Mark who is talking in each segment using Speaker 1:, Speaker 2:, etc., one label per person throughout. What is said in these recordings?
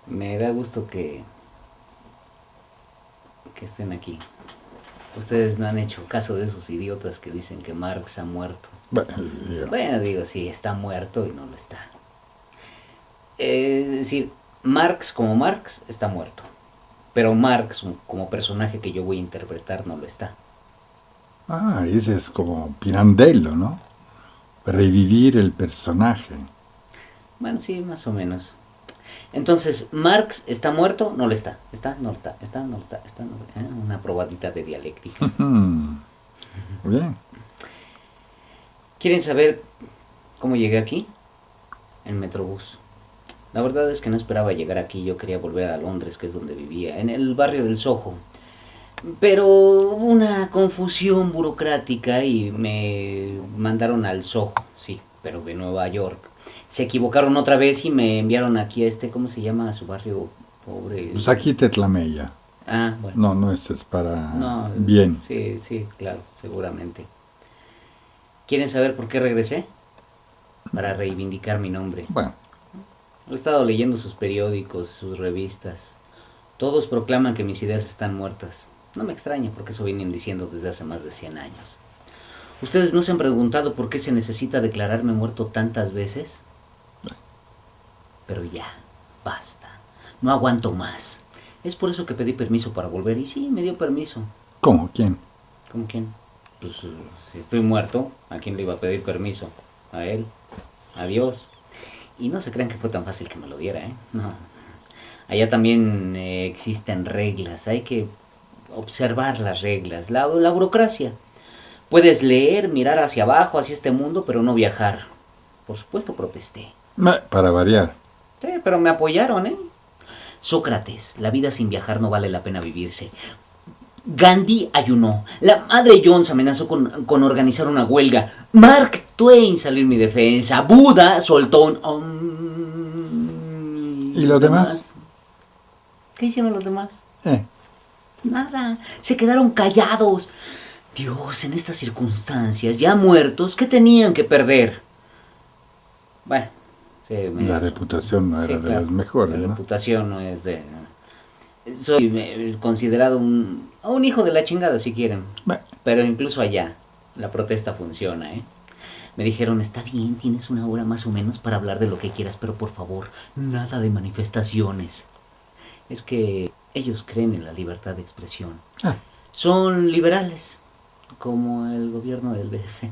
Speaker 1: Me da gusto que estén aquí. Ustedes no han hecho caso de esos idiotas que dicen que Marx ha muerto.
Speaker 2: Bueno,
Speaker 1: Bueno, digo, sí, está muerto y no lo está. Es decir, Marx como Marx está muerto. Pero Marx como personaje que yo voy a interpretar no lo está.
Speaker 2: ese es como Pirandello, ¿no? Revivir el personaje.
Speaker 1: Bueno, sí, más o menos. Entonces, Marx está muerto, no lo está. Está, no lo está. Está, no lo está. Está, no lo está. Una probadita de dialéctica.
Speaker 2: Bien.
Speaker 1: ¿Quieren saber cómo llegué aquí? En Metrobús. La verdad es que no esperaba llegar aquí, yo quería volver a Londres, que es donde vivía, en el barrio del Soho. Pero hubo una confusión burocrática y me mandaron al Soho, sí, pero de Nueva York. Se equivocaron otra vez y me enviaron aquí a ¿cómo se llama? A su barrio pobre.
Speaker 2: Pues aquí Tetlameya.
Speaker 1: Ah, bueno.
Speaker 2: No, no, ese es para
Speaker 1: No,
Speaker 2: bien.
Speaker 1: sí, sí, claro, seguramente. ¿Quieren saber por qué regresé? Para reivindicar mi nombre.
Speaker 2: Bueno,
Speaker 1: He estado leyendo sus periódicos, sus revistas. Todos proclaman que mis ideas están muertas. No me extraña porque eso vienen diciendo desde hace más de 100 años. ¿Ustedes no se han preguntado por qué se necesita declararme muerto tantas veces? Pero ya, basta. No aguanto más. Es por eso que pedí permiso para volver y sí, me dio permiso.
Speaker 2: ¿cómo? ¿Quién?
Speaker 1: ¿Cómo quién? Pues si estoy muerto, ¿a quién le iba a pedir permiso? ¿A él? ¿A Dios? Y no se crean que fue tan fácil que me lo diera, ¿eh? No. Allá también existen reglas, hay que observar las reglas, la burocracia. Puedes leer, mirar hacia abajo, hacia este mundo, pero no viajar. Por supuesto protesté.
Speaker 2: Para variar.
Speaker 1: Sí, pero me apoyaron, ¿eh? Sócrates, la vida sin viajar no vale la pena vivirse. Gandhi ayunó. La madre Jones amenazó con organizar una huelga. Mark Twain salió en mi defensa. Buda soltó un...
Speaker 2: ¿Y los demás?
Speaker 1: ¿Qué hicieron los demás?
Speaker 2: Eh,
Speaker 1: Nada. Se quedaron callados. Dios, en estas circunstancias, ya muertos, ¿qué tenían que perder? Bueno, sí,
Speaker 2: la reputación no era de las mejores,
Speaker 1: la
Speaker 2: ¿no?
Speaker 1: reputación no es de... Soy considerado un hijo de la chingada, si quieren.
Speaker 2: Bueno,
Speaker 1: Pero incluso allá, la protesta funciona, ¿eh? Me dijeron, está bien, tienes una hora más o menos para hablar de lo que quieras, pero por favor, nada de manifestaciones. Es que ellos creen en la libertad de expresión. Son liberales, como el gobierno del DF.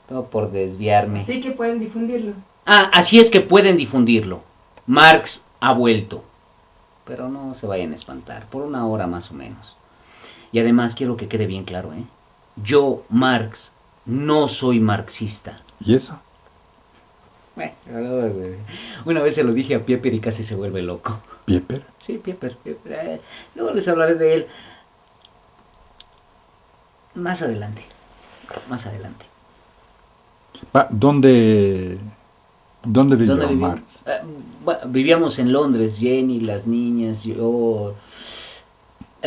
Speaker 1: Todo por desviarme.
Speaker 3: Así que pueden difundirlo.
Speaker 1: Así es que pueden difundirlo. Marx ha vuelto. Pero no se vayan a espantar, por una hora más o menos. Y además quiero que quede bien claro, ¿eh? Yo, Marx, no soy marxista.
Speaker 2: ¿y eso?
Speaker 1: Bueno, una vez se lo dije a Pieper y casi se vuelve loco.
Speaker 2: ¿Pieper?
Speaker 1: Sí, Pieper. Luego les hablaré de él. Más adelante.
Speaker 2: ¿Dónde vivió Marx?
Speaker 1: Vivíamos en Londres, Jenny, las niñas, yo...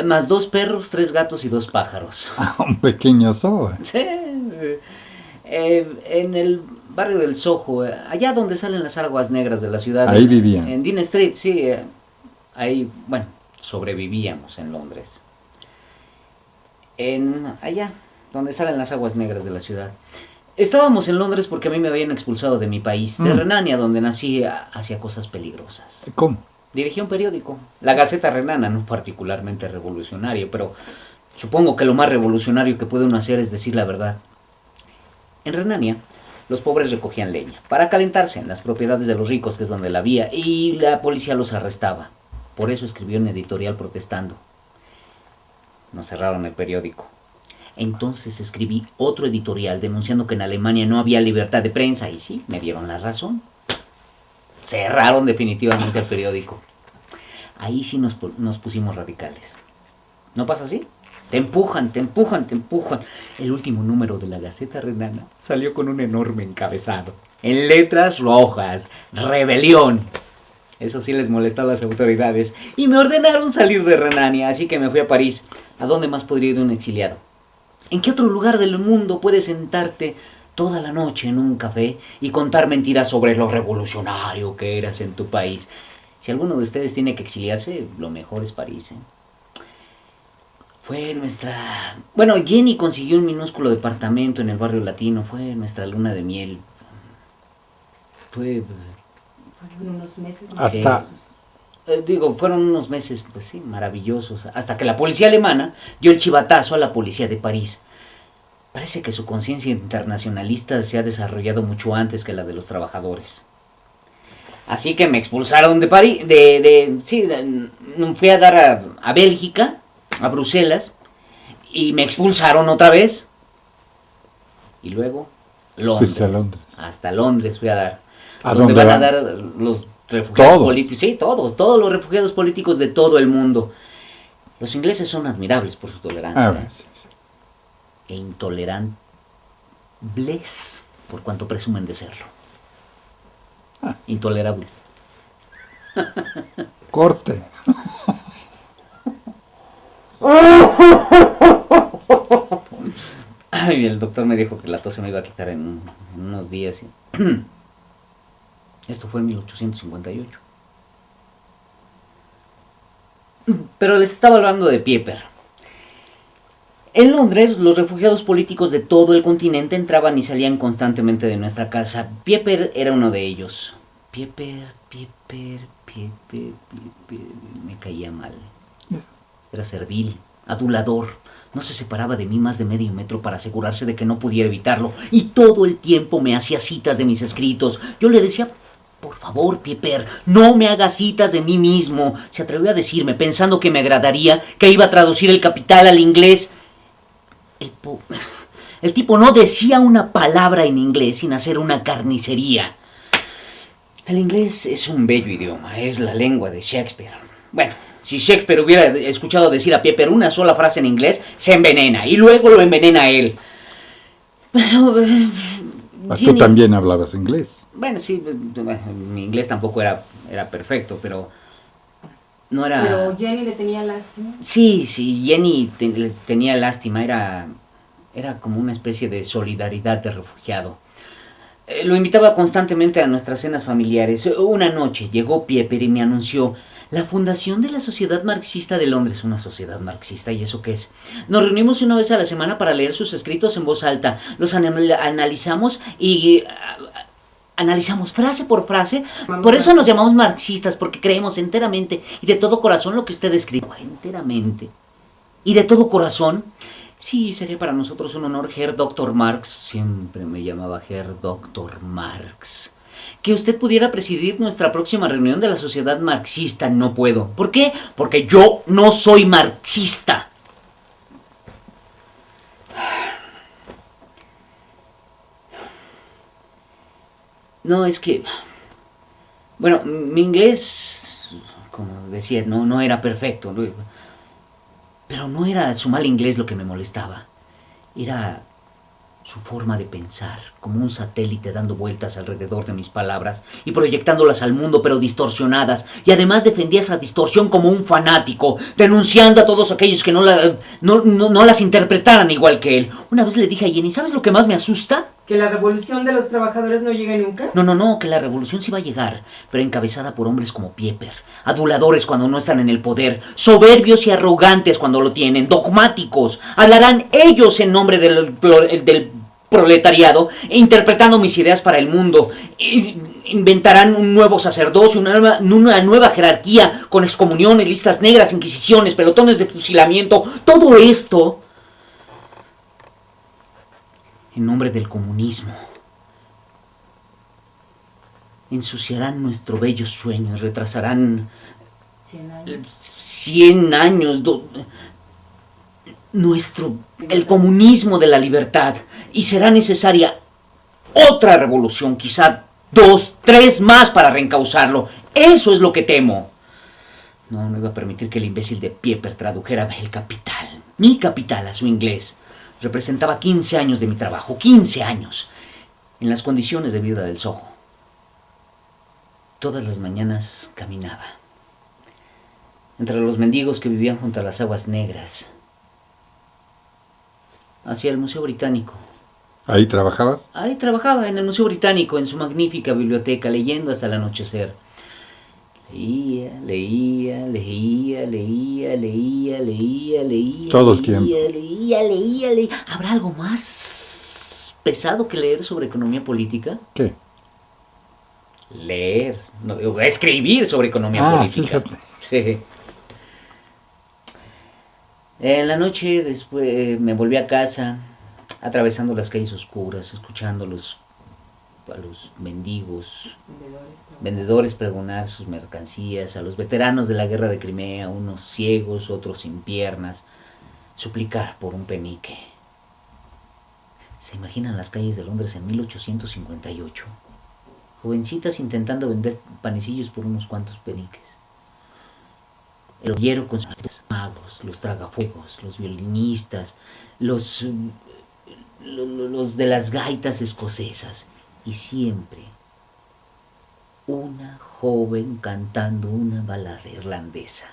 Speaker 1: Más 2 perros, 3 gatos y 2 pájaros.
Speaker 2: Un pequeño zoo.
Speaker 1: Sí, en el barrio del Soho, allá donde salen las aguas negras de la ciudad.
Speaker 2: Ahí vivían.
Speaker 1: En Dean Street, sí. Ahí, bueno, sobrevivíamos en Londres. Allá, donde salen las aguas negras de la ciudad. Estábamos en Londres porque a mí me habían expulsado de mi país, de Renania, donde nací, hacia cosas peligrosas.
Speaker 2: ¿Cómo?
Speaker 1: Dirigí un periódico, la Gaceta Renana, no particularmente revolucionario, pero supongo que lo más revolucionario que puede uno hacer es decir la verdad. En Renania, los pobres recogían leña para calentarse en las propiedades de los ricos, que es donde la había, y la policía los arrestaba. Por eso escribió un editorial protestando. Nos cerraron el periódico. Entonces escribí otro editorial denunciando que en Alemania no había libertad de prensa, y sí, me dieron la razón. Cerraron definitivamente el periódico. Ahí sí nos pusimos radicales. ¿No pasa así? Te empujan. El último número de la Gaceta Renana salió con un enorme encabezado, en letras rojas: rebelión. Eso sí les molestó a las autoridades y me ordenaron salir de Renania, así que me fui a París. ¿A dónde más podría ir un exiliado? ¿En qué otro lugar del mundo puedes sentarte toda la noche en un café y contar mentiras sobre lo revolucionario que eras en tu país. Si alguno de ustedes tiene que exiliarse, lo mejor es París, ¿eh? Fue nuestra... Bueno, Jenny consiguió un minúsculo departamento en el barrio latino. Fue nuestra luna de miel. Fueron
Speaker 3: unos meses
Speaker 2: hasta...
Speaker 1: fueron unos meses, pues sí, maravillosos. Hasta que la policía alemana dio el chivatazo a la policía de París. Parece que su conciencia internacionalista se ha desarrollado mucho antes que la de los trabajadores. Así que me expulsaron de París. Fui a dar a Bélgica, a Bruselas, y me expulsaron otra vez. Y luego Londres.
Speaker 2: Fuiste a Londres.
Speaker 1: Hasta Londres fui a dar.
Speaker 2: ¿A
Speaker 1: donde
Speaker 2: dónde
Speaker 1: van a
Speaker 2: van?
Speaker 1: dar los refugiados
Speaker 2: ¿Todos?
Speaker 1: políticos. Sí, todos los refugiados políticos de todo el mundo. Los ingleses son admirables por su tolerancia.
Speaker 2: Ah, bueno, sí, sí.
Speaker 1: E intolerables por cuanto presumen de serlo. Intolerables.
Speaker 2: Corte.
Speaker 1: Ay, el doctor me dijo que la tos se me iba a quitar en unos días. Esto fue en 1858. Pero les estaba hablando de Pieper. En Londres, los refugiados políticos de todo el continente entraban y salían constantemente de nuestra casa. Pieper era uno de ellos. Pieper, me caía mal. Era servil, adulador. No se separaba de mí más de medio metro para asegurarse de que no pudiera evitarlo. Y todo el tiempo me hacía citas de mis escritos. Yo le decía, por favor, Pieper, no me hagas citas de mí mismo. Se atrevió a decirme, pensando que me agradaría, que iba a traducir El Capital al inglés. El tipo no decía una palabra en inglés sin hacer una carnicería. El inglés es un bello idioma, es la lengua de Shakespeare. Bueno, si Shakespeare hubiera escuchado decir a Pieper una sola frase en inglés, se envenena, y luego lo envenena a él. Pero...
Speaker 2: Tú también hablabas inglés.
Speaker 1: Bueno, sí, mi inglés tampoco era perfecto, pero... No era...
Speaker 3: Pero Jenny le tenía lástima.
Speaker 1: Sí, Jenny tenía lástima, era como una especie de solidaridad de refugiado. Lo invitaba constantemente a nuestras cenas familiares. Una noche llegó Pieper y me anunció: la fundación de la Sociedad Marxista de Londres. Una sociedad marxista, ¿y eso qué es? Nos reunimos una vez a la semana para leer sus escritos en voz alta. Los analizamos y... analizamos frase por frase. Por eso nos llamamos marxistas, porque creemos enteramente y de todo corazón lo que usted escribe. Enteramente y de todo corazón. Sí, sería para nosotros un honor, Herr Dr. Marx. Siempre me llamaba Herr Dr. Marx. Que usted pudiera presidir nuestra próxima reunión de la Sociedad Marxista. No puedo. ¿Por qué? Porque yo no soy marxista. No, es que... Bueno, mi inglés, como decía, no era perfecto. Pero no era su mal inglés lo que me molestaba. Era su forma de pensar, como un satélite dando vueltas alrededor de mis palabras y proyectándolas al mundo, pero distorsionadas. Y además defendía esa distorsión como un fanático, denunciando a todos aquellos que no las interpretaran igual que él. Una vez le dije a Jenny, ¿sabes lo que más me asusta?
Speaker 3: ¿Que la revolución de los trabajadores no llegue nunca?
Speaker 1: No, que la revolución sí va a llegar, pero encabezada por hombres como Pieper, aduladores cuando no están en el poder, soberbios y arrogantes cuando lo tienen, dogmáticos. Hablarán ellos en nombre del proletariado, interpretando mis ideas para el mundo. Inventarán un nuevo sacerdocio, una nueva jerarquía, con excomuniones, listas negras, inquisiciones, pelotones de fusilamiento. Todo esto en nombre del comunismo. Ensuciarán nuestro bello sueño, retrasarán 100 años el comunismo de la libertad, y será necesaria otra revolución, quizá 2, 3 más para reencauzarlo. Eso es lo que temo. No iba a permitir que el imbécil de Pieper tradujera El Capital, mi capital, a su inglés. Representaba 15 años de mi trabajo, 15 años, en las condiciones de vida del Soho. Todas las mañanas caminaba entre los mendigos que vivían junto a las aguas negras, hacia el Museo Británico.
Speaker 2: ¿Ahí trabajabas?
Speaker 1: Ahí trabajaba en el Museo Británico, en su magnífica biblioteca, leyendo hasta el anochecer. Leía.
Speaker 2: Todo el tiempo.
Speaker 1: Leía. ¿Habrá algo más pesado que leer sobre economía política?
Speaker 2: ¿Qué?
Speaker 1: Leer, no, escribir sobre economía política.
Speaker 2: Fíjate.
Speaker 1: Sí. En la noche después me volví a casa, atravesando las calles oscuras, escuchando a los mendigos, vendedores pregonar sus mercancías, a los veteranos de la guerra de Crimea, unos ciegos, otros sin piernas, suplicar por un penique. ¿Se imaginan las calles de Londres en 1858? Jovencitas intentando vender panecillos por unos cuantos peniques. El ollero con sus magos, los tragafuegos, los violinistas, los de las gaitas escocesas. Y siempre una joven cantando una balada irlandesa.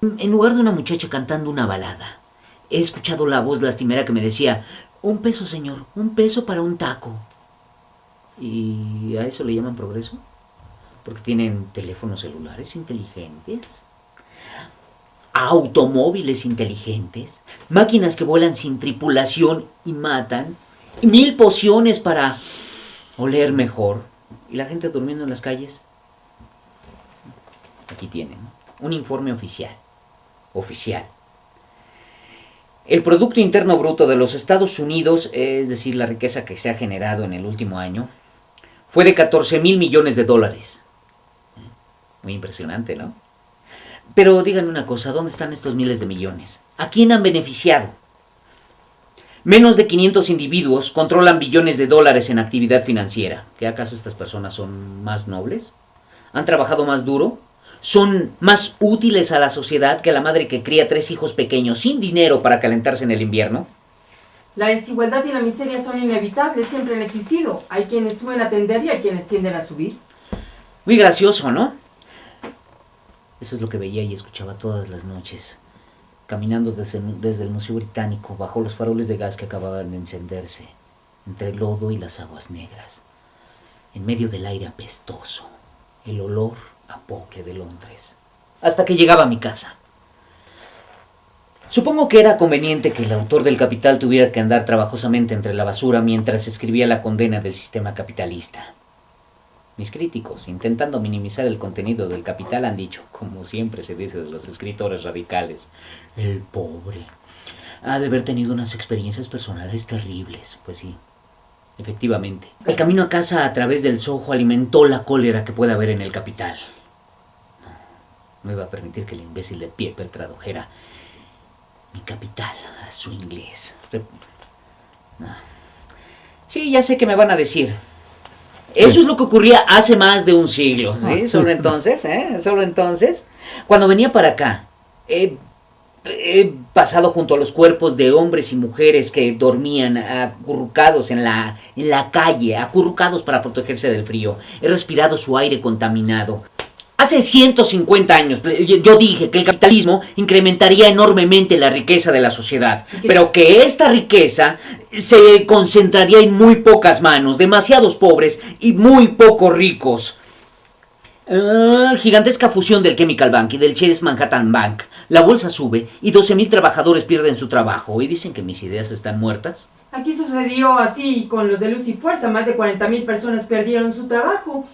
Speaker 1: En lugar de una muchacha cantando una balada, he escuchado la voz lastimera que me decía: «Un peso, señor, un peso para un taco». ¿Y a eso le llaman progreso? Porque tienen teléfonos celulares inteligentes, automóviles inteligentes, máquinas que vuelan sin tripulación y matan, y 1000 pociones para oler mejor. ¿Y la gente durmiendo en las calles? Aquí tienen un informe oficial. El Producto Interno Bruto de los Estados Unidos, es decir, la riqueza que se ha generado en el último año, fue de 14,000 millones de dólares. Muy impresionante, ¿no? Pero díganme una cosa, ¿dónde están estos miles de millones? ¿A quién han beneficiado? Menos de 500 individuos controlan billones de dólares en actividad financiera. ¿Qué acaso estas personas son más nobles? ¿Han trabajado más duro? ¿Son más útiles a la sociedad que la madre que cría 3 hijos pequeños sin dinero para calentarse en el invierno?
Speaker 3: La desigualdad y la miseria son inevitables, siempre han existido. Hay quienes suben a tender y hay quienes tienden a subir.
Speaker 1: Muy gracioso, ¿no? Eso es lo que veía y escuchaba todas las noches, caminando desde el Museo Británico, bajo los faroles de gas que acababan de encenderse, entre el lodo y las aguas negras, en medio del aire apestoso, el olor a pobre de Londres, hasta que llegaba a mi casa. Supongo que era conveniente que el autor del Capital tuviera que andar trabajosamente entre la basura mientras escribía la condena del sistema capitalista. Mis críticos, intentando minimizar el contenido del Capital, han dicho, como siempre se dice de los escritores radicales: el pobre ha de haber tenido unas experiencias personales terribles. Pues sí, efectivamente. El camino a casa a través del Soho alimentó la cólera que puede haber en el Capital. No iba a permitir que el imbécil de Pieper tradujera mi Capital a su inglés. Sí, ya sé que me van a decir: eso es lo que ocurría hace más de un siglo, ¿sí? Solo entonces, cuando venía para acá, he pasado junto a los cuerpos de hombres y mujeres que dormían acurrucados en la calle, acurrucados para protegerse del frío. He respirado su aire contaminado. Hace 150 años yo dije que el capitalismo incrementaría enormemente la riqueza de la sociedad, pero que esta riqueza se concentraría en muy pocas manos, demasiados pobres y muy pocos ricos. Gigantesca fusión del Chemical Bank y del Chase Manhattan Bank. La bolsa sube y 12,000 trabajadores pierden su trabajo. ¿Y dicen que mis ideas están muertas?
Speaker 3: Aquí sucedió así con los de Luz y Fuerza. Más de 40,000 personas perdieron su trabajo.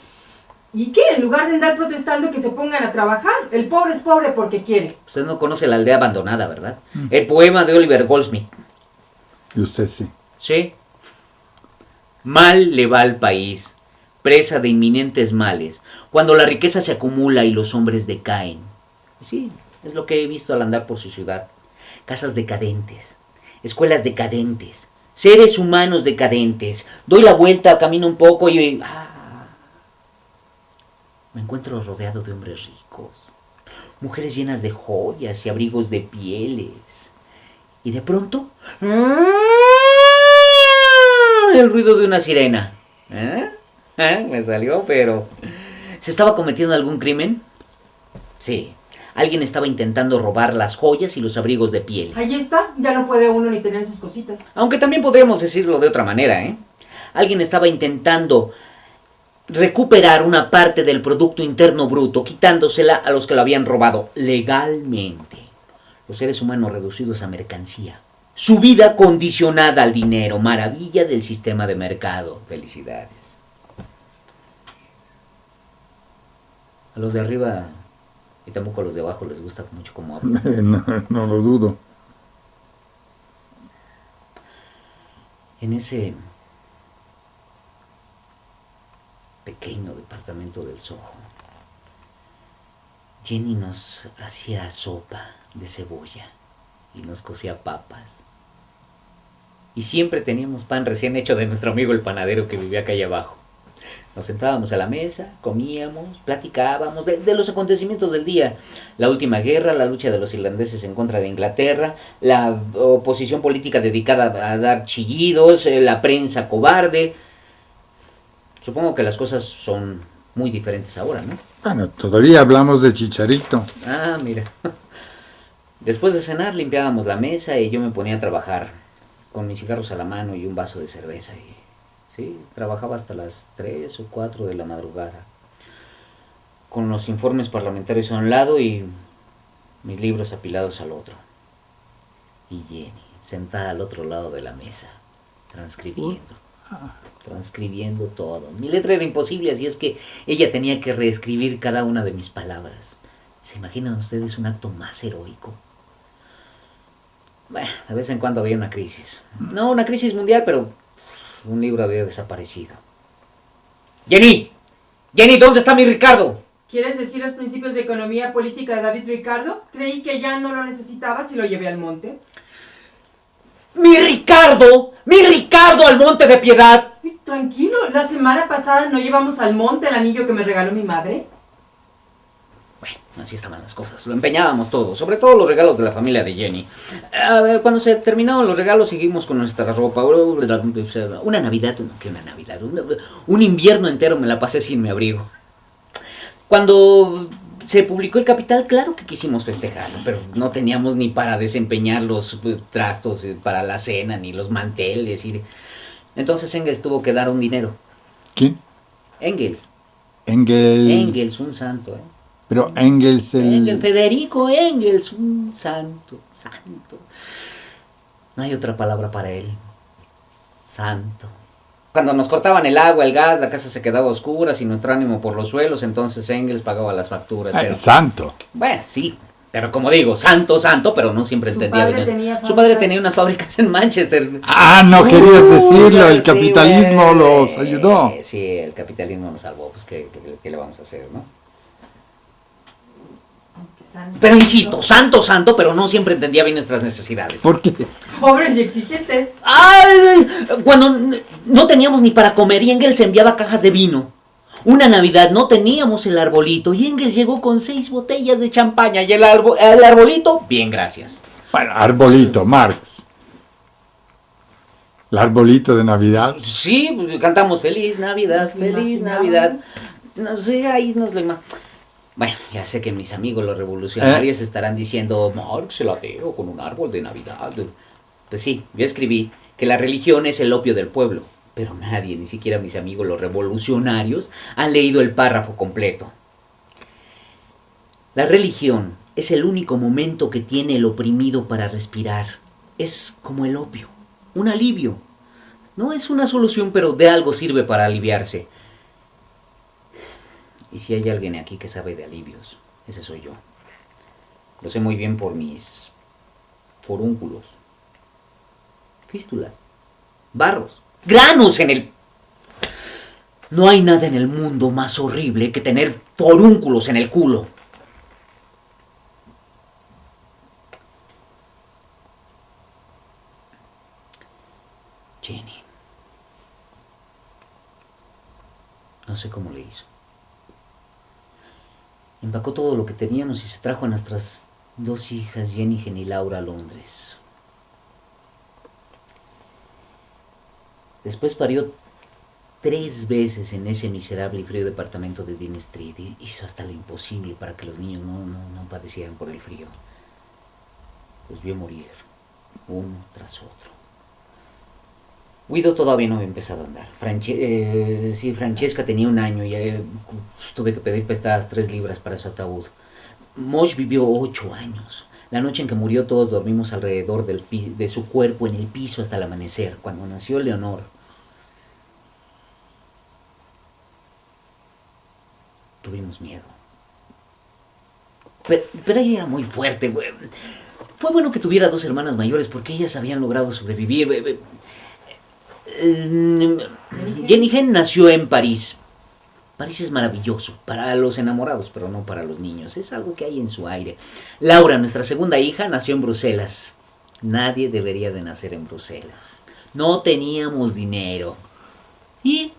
Speaker 3: ¿Y qué? En lugar de andar protestando, que se pongan a trabajar. El pobre es pobre porque quiere.
Speaker 1: Usted no conoce La aldea abandonada, ¿verdad? El poema de Oliver Goldsmith.
Speaker 2: Y usted sí.
Speaker 1: Sí. Mal le va al país, presa de inminentes males, cuando la riqueza se acumula y los hombres decaen. Sí, es lo que he visto al andar por su ciudad. Casas decadentes, escuelas decadentes, seres humanos decadentes. Doy la vuelta, camino un poco y... me encuentro rodeado de hombres ricos, mujeres llenas de joyas y abrigos de pieles. Y de pronto... el ruido de una sirena. Me salió, pero... ¿se estaba cometiendo algún crimen? Sí. Alguien estaba intentando robar las joyas y los abrigos de pieles.
Speaker 3: Ahí está, ya no puede uno ni tener sus cositas.
Speaker 1: Aunque también podríamos decirlo de otra manera, ¿eh? Alguien estaba intentando recuperar una parte del Producto Interno Bruto, quitándosela a los que lo habían robado legalmente. Los seres humanos reducidos a mercancía. Su vida condicionada al dinero. Maravilla del sistema de mercado. Felicidades. A los de arriba y tampoco a los de abajo les gusta mucho cómo hablo.
Speaker 2: No lo dudo.
Speaker 1: En ese pequeño departamento del Soho, Jenny nos hacía sopa de cebolla y nos cocía papas. Y siempre teníamos pan recién hecho de nuestro amigo el panadero que vivía calle abajo. Nos sentábamos a la mesa, comíamos, platicábamos de los acontecimientos del día. La última guerra, la lucha de los irlandeses en contra de Inglaterra, la oposición política dedicada a dar chillidos, la prensa cobarde. Supongo que las cosas son muy diferentes ahora, ¿no?
Speaker 2: Bueno, todavía hablamos de Chicharito.
Speaker 1: Ah, mira. Después de cenar limpiábamos la mesa y yo me ponía a trabajar con mis cigarros a la mano y un vaso de cerveza. Y, sí, trabajaba hasta las 3 o 4 de la madrugada, con los informes parlamentarios a un lado y mis libros apilados al otro. Y Jenny, sentada al otro lado de la mesa, transcribiendo todo. Mi letra era imposible, así es que ella tenía que reescribir cada una de mis palabras. ¿Se imaginan ustedes un acto más heroico? Bueno, de vez en cuando había una crisis. No una crisis mundial, pero un libro había desaparecido. ¡Jenny! ¡Jenny, ¿dónde está mi Ricardo?
Speaker 3: ¿Quieres decir los principios de economía política de David Ricardo? Creí que ya no lo necesitabas y lo llevé al monte.
Speaker 1: ¡Mi Ricardo! ¡Mi Ricardo al monte de piedad!
Speaker 3: Tranquilo, la semana pasada no llevamos al monte el anillo que me regaló mi madre.
Speaker 1: Bueno, así estaban las cosas. Lo empeñábamos todo, sobre todo los regalos de la familia de Jenny. Cuando se terminaron los regalos, seguimos con nuestra ropa. Una Navidad, ¿qué una Navidad? Un invierno entero me la pasé sin mi abrigo. Cuando se publicó El Capital, claro que quisimos festejarlo, pero no teníamos ni para desempeñar los trastos para la cena, ni los manteles. Entonces Engels tuvo que dar un dinero.
Speaker 2: ¿Quién?
Speaker 1: Engels, un santo, ¿eh?
Speaker 2: Pero Engels
Speaker 1: Federico Engels, un santo. No hay otra palabra para él. Santo. Cuando nos cortaban el agua, el gas, la casa se quedaba oscura, sin nuestro ánimo por los suelos, entonces Engels pagaba las facturas.
Speaker 2: Santo.
Speaker 1: Bueno, sí, pero como digo, santo, pero no siempre entendía bien. Su padre tenía unas fábricas en Manchester.
Speaker 2: No querías decirlo, el capitalismo los ayudó.
Speaker 1: Sí, el capitalismo nos salvó, pues ¿qué le vamos a hacer, no? Pero insisto, santo, pero no siempre entendía bien nuestras necesidades.
Speaker 2: ¿Por qué?
Speaker 3: Pobres y exigentes.
Speaker 1: ¡Ay! Cuando no teníamos ni para comer y Engels enviaba cajas de vino. Una Navidad no teníamos el arbolito y Engels llegó con 6 botellas de champaña y el arbolito, bien, gracias.
Speaker 2: Bueno, arbolito, Marx. ¿El arbolito de Navidad?
Speaker 1: Sí, cantamos Feliz Navidad, Feliz Navidad. No sé, ahí nos lo imaginamos. Bueno, ya sé que mis amigos los revolucionarios estarán diciendo, Marx el ateo con un árbol de Navidad. Pues sí, yo escribí que la religión es el opio del pueblo, pero nadie, ni siquiera mis amigos los revolucionarios, han leído el párrafo completo. La religión es el único momento que tiene el oprimido para respirar. Es como el opio, un alivio. No es una solución, pero de algo sirve para aliviarse. Y si hay alguien aquí que sabe de alivios, ese soy yo. Lo sé muy bien por mis forúnculos, fístulas, barros, granos en el... No hay nada en el mundo más horrible que tener forúnculos en el culo. Jenny. No sé cómo le hizo. Empacó todo lo que teníamos y se trajo a nuestras 2 hijas, Jenny y Laura, a Londres. Después parió 3 veces en ese miserable y frío departamento de Dean Street. Hizo hasta lo imposible para que los niños no padecieran por el frío. Los vio morir, uno tras otro. Guido todavía no había empezado a andar. Francesca tenía 1 año y tuve que pedir prestadas 3 libras para su ataúd. Mosh vivió 8 años. La noche en que murió todos dormimos alrededor de su cuerpo en el piso hasta el amanecer. Cuando nació Leonor, tuvimos miedo. Pero ella era muy fuerte, güey. Fue bueno que tuviera 2 hermanas mayores porque ellas habían logrado sobrevivir. Jenny Hen nació en París. París es maravilloso para los enamorados, pero no para los niños. Es algo que hay en su aire. Laura, nuestra segunda hija, nació en Bruselas. Nadie debería de nacer en Bruselas. No teníamos dinero. Y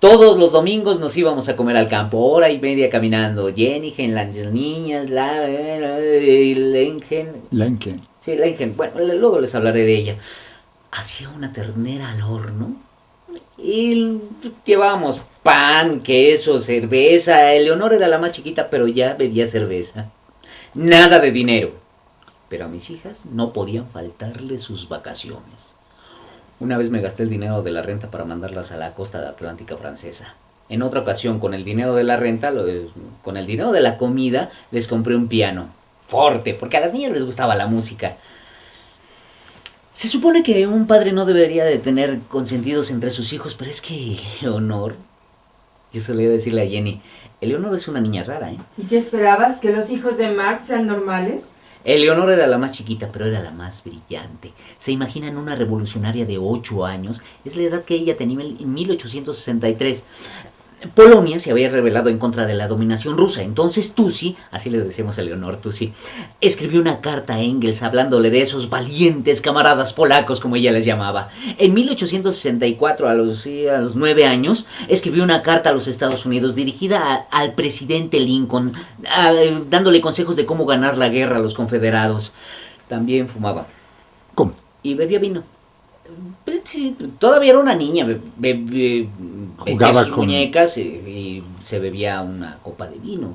Speaker 1: todos los domingos nos íbamos a comer al campo, 1:30 caminando. Jenny Hen, las niñas,
Speaker 2: Lenken.
Speaker 1: Sí, Lenken. Bueno, luego les hablaré de ella. Hacía una ternera al horno y llevábamos pan, queso, cerveza. Eleonor era la más chiquita, pero ya bebía cerveza. Nada de dinero. Pero a mis hijas no podían faltarle sus vacaciones. Una vez me gasté el dinero de la renta para mandarlas a la costa atlántica francesa. En otra ocasión, con el dinero de la renta, con el dinero de la comida, les compré un piano. Forte, porque a las niñas les gustaba la música. Se supone que un padre no debería de tener consentidos entre sus hijos, pero es que Eleonor... Yo solía decirle a Jenny, Eleonor es una niña rara, ¿eh?
Speaker 3: ¿Y qué esperabas? ¿Que los hijos de Mark sean normales?
Speaker 1: Eleonor era la más chiquita, pero era la más brillante. ¿Se imaginan una revolucionaria de 8 años? Es la edad que ella tenía en 1863. Polonia se había rebelado en contra de la dominación rusa. Entonces Tusi, así le decíamos a Leonor, Tusi, escribió una carta a Engels hablándole de esos valientes camaradas polacos, como ella les llamaba. En 1864, a los 9 años, escribió una carta a los Estados Unidos dirigida al presidente Lincoln, dándole consejos de cómo ganar la guerra a los confederados. También fumaba.
Speaker 2: ¿Cómo?
Speaker 1: Y bebía vino. Sí, todavía era una niña, vestía sus muñecas y se bebía una copa de vino.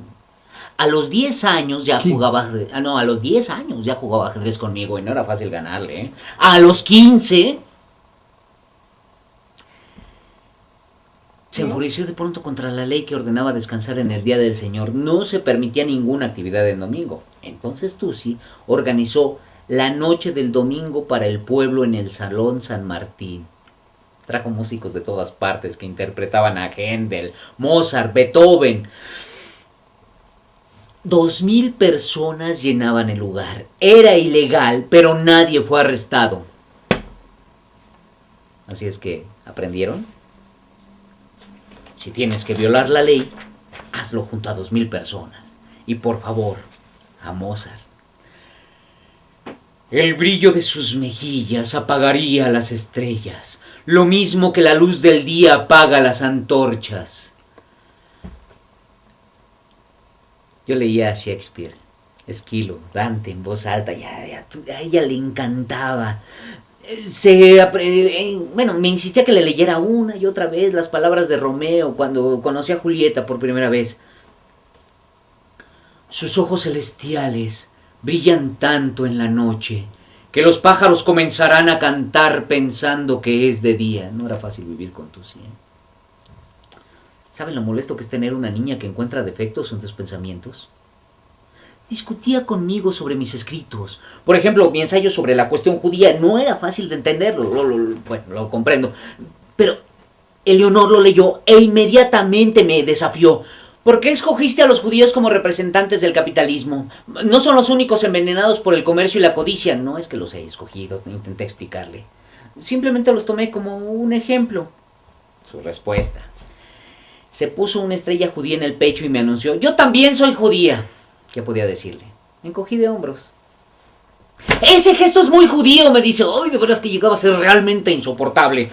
Speaker 1: A los 10 años ya jugaba, a los 10 años ya jugaba ajedrez conmigo y no era fácil ganarle, ¿eh? A los 15 se enfureció de pronto contra la ley que ordenaba descansar en el Día del Señor. No se permitía ninguna actividad en domingo. Entonces Tusi organizó la noche del domingo para el pueblo en el Salón San Martín. Trajo músicos de todas partes que interpretaban a Händel, Mozart, Beethoven. 2,000 personas llenaban el lugar. Era ilegal, pero nadie fue arrestado. Así es que, ¿aprendieron? Si tienes que violar la ley, hazlo junto a 2,000 personas. Y por favor, a Mozart. El brillo de sus mejillas apagaría las estrellas, lo mismo que la luz del día apaga las antorchas. Yo leía a Shakespeare, Esquilo, Dante en voz alta, a ella le encantaba. Me insistía que le leyera una y otra vez las palabras de Romeo cuando conocí a Julieta por primera vez. Sus ojos celestiales brillan tanto en la noche que los pájaros comenzarán a cantar pensando que es de día. No era fácil vivir con Tusi, ¿eh? ¿Saben lo molesto que es tener una niña que encuentra defectos en tus pensamientos? Discutía conmigo sobre mis escritos. Por ejemplo, mi ensayo sobre la cuestión judía no era fácil de entenderlo. Bueno, lo comprendo. Pero Eleonor lo leyó e inmediatamente me desafió. ¿Por qué escogiste a los judíos como representantes del capitalismo? No son los únicos envenenados por el comercio y la codicia. No es que los he escogido, intenté explicarle. Simplemente los tomé como un ejemplo. Su respuesta. Se puso una estrella judía en el pecho y me anunció: yo también soy judía. ¿Qué podía decirle? Me encogí de hombros. Ese gesto es muy judío, me dice. Ay, de veras que llegaba a ser realmente insoportable.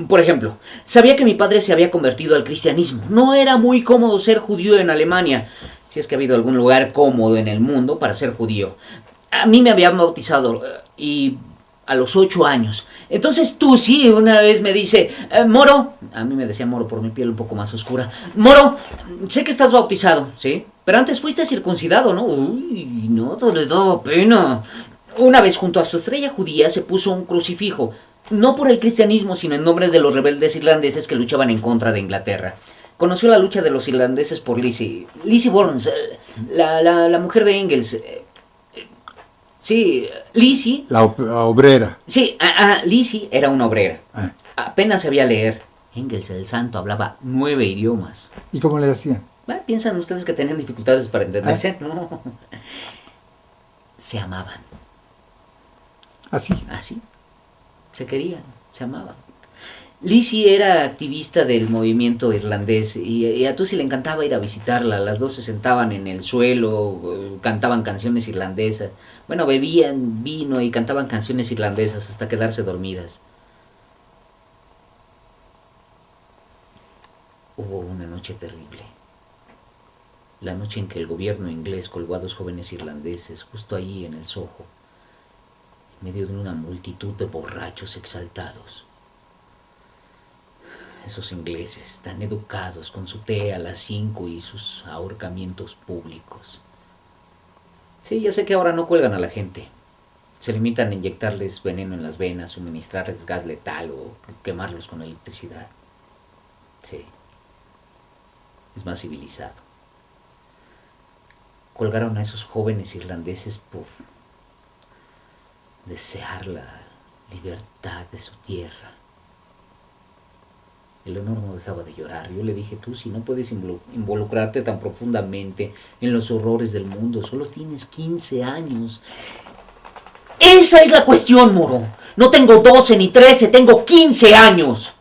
Speaker 1: Por ejemplo, sabía que mi padre se había convertido al cristianismo. No era muy cómodo ser judío en Alemania, si es que ha habido algún lugar cómodo en el mundo para ser judío. A mí me habían bautizado y a los 8 años. Entonces Tusi una vez me dice, Moro, a mí me decía Moro por mi piel un poco más oscura, Moro, sé que estás bautizado, ¿sí? Pero antes fuiste circuncidado, ¿no? Uy, no, le daba pena. Una vez junto a su estrella judía se puso un crucifijo, no por el cristianismo, sino en nombre de los rebeldes irlandeses que luchaban en contra de Inglaterra. Conoció la lucha de los irlandeses por Lizzie Burns, la mujer de Engels. Sí, Lizzie.
Speaker 2: La obrera.
Speaker 1: Sí, Lizzie era una obrera. Apenas sabía leer. Engels, el santo, hablaba 9 idiomas.
Speaker 2: ¿Y cómo le hacían?
Speaker 1: ¿Piensan ustedes que tenían dificultades para entenderse? No. Se amaban.
Speaker 2: Así.
Speaker 1: Así. Se querían, se amaban. Lizzie era activista del movimiento irlandés y a Tusi le encantaba ir a visitarla. Las dos se sentaban en el suelo, cantaban canciones irlandesas. Bueno, bebían vino y cantaban canciones irlandesas hasta quedarse dormidas. Hubo una noche terrible. La noche en que el gobierno inglés colgó a 2 jóvenes irlandeses justo allí en el Soho, en medio de una multitud de borrachos exaltados. Esos ingleses tan educados con su té a las 5 y sus ahorcamientos públicos. Sí, ya sé que ahora no cuelgan a la gente. Se limitan a inyectarles veneno en las venas, suministrarles gas letal o quemarlos con electricidad. Sí. Es más civilizado. Colgaron a esos jóvenes irlandeses por desear la libertad de su tierra. Eleonor no dejaba de llorar. Yo le dije, tú si no puedes involucrarte tan profundamente en los horrores del mundo, solo tienes 15 años. Esa es la cuestión, Moro. No tengo 12 ni 13, tengo 15 años.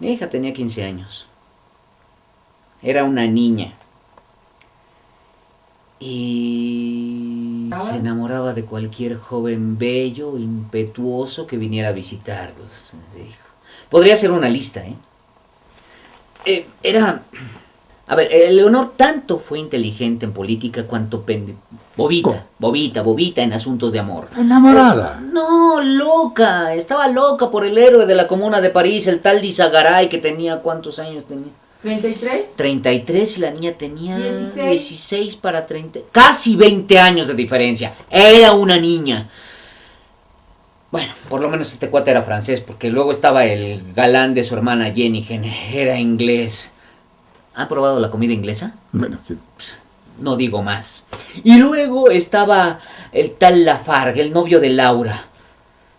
Speaker 1: Mi hija tenía 15 años. Era una niña. Y se enamoraba de cualquier joven bello, impetuoso que viniera a visitarlos. Dijo. Podría ser una lista, ¿eh? A ver, Eleonor tanto fue inteligente en política cuanto bobita en asuntos de amor.
Speaker 2: ¿Enamorada?
Speaker 1: No, loca. Estaba loca por el héroe de la Comuna de París, el tal Dizagaray, que tenía... ¿Cuántos años tenía?
Speaker 3: ¿33?
Speaker 1: 33 y la niña tenía
Speaker 3: 16
Speaker 1: para 30, casi 20 años de diferencia. Era una niña. Bueno, por lo menos este cuate era francés, porque luego estaba el galán de su hermana Jenigen, era inglés. ¿Han probado la comida inglesa?
Speaker 2: Bueno, sí.
Speaker 1: No digo más. Y luego estaba el tal Lafargue, el novio de Laura.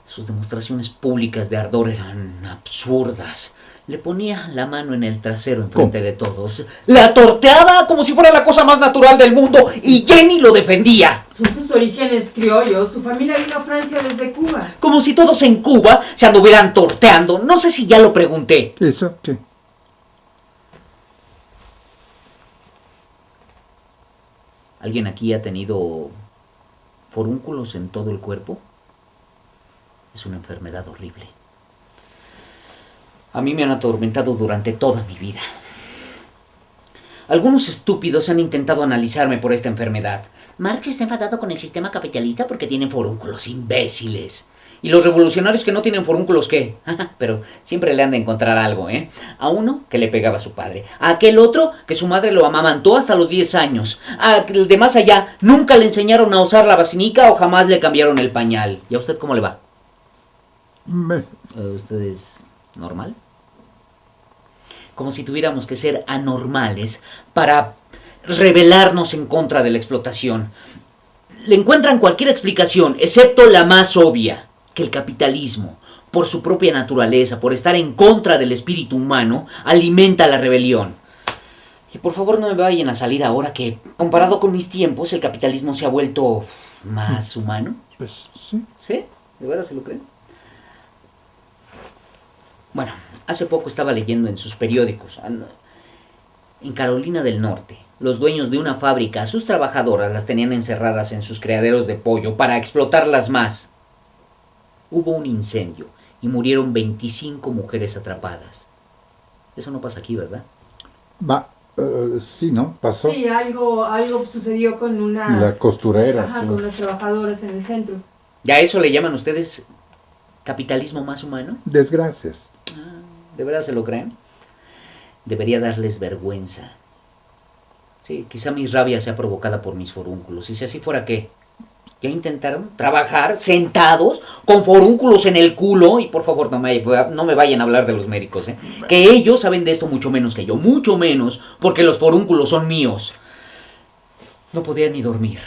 Speaker 1: Sus demostraciones públicas de ardor eran absurdas. Le ponía la mano en el trasero enfrente de todos. La torteaba como si fuera la cosa más natural del mundo y Jenny lo defendía.
Speaker 3: Son sus orígenes criollos. Su familia vino a Francia desde Cuba.
Speaker 1: Como si todos en Cuba se anduvieran torteando. No sé si ya lo pregunté.
Speaker 2: ¿Eso qué?
Speaker 1: ¿Alguien aquí ha tenido forúnculos en todo el cuerpo? Es una enfermedad horrible. A mí me han atormentado durante toda mi vida. Algunos estúpidos han intentado analizarme por esta enfermedad. Marx está enfadado con el sistema capitalista porque tienen forúnculos, imbéciles. ¿Y los revolucionarios que no tienen forúnculos qué? Pero siempre le han de encontrar algo, ¿eh? A uno que le pegaba a su padre. A aquel otro que su madre lo amamantó hasta los 10 años. A el de más allá nunca le enseñaron a usar la vacinica o jamás le cambiaron el pañal. ¿Y a usted cómo le va? ¿Usted es normal? Como si tuviéramos que ser anormales para rebelarnos en contra de la explotación. Le encuentran cualquier explicación, excepto la más obvia, que el capitalismo, por su propia naturaleza, por estar en contra del espíritu humano, alimenta la rebelión. Y por favor no me vayan a salir ahora que, comparado con mis tiempos, el capitalismo se ha vuelto más humano.
Speaker 2: Pues sí.
Speaker 1: ¿Sí? ¿De verdad se lo creen? Bueno, hace poco estaba leyendo en sus periódicos, en Carolina del Norte, los dueños de una fábrica, a sus trabajadoras las tenían encerradas en sus criaderos de pollo para explotarlas más. Hubo un incendio y murieron 25 mujeres atrapadas. Eso no pasa aquí, ¿verdad?
Speaker 2: Sí, ¿no? Pasó.
Speaker 3: Sí, algo sucedió con unas...
Speaker 2: La costurera.
Speaker 3: Ajá,
Speaker 2: sí.
Speaker 3: con unas trabajadoras en el centro.
Speaker 1: ¿Ya eso le llaman ustedes capitalismo más humano?
Speaker 2: Desgracias.
Speaker 1: ¿De verdad se lo creen? Debería darles vergüenza. Sí, quizá mi rabia sea provocada por mis forúnculos. Y si así fuera, ¿qué? ¿Ya intentaron trabajar sentados con forúnculos en el culo? Y por favor, no me vayan a hablar de los médicos, ¿eh? Que ellos saben de esto mucho menos que yo. Mucho menos, porque los forúnculos son míos. No podía ni dormir.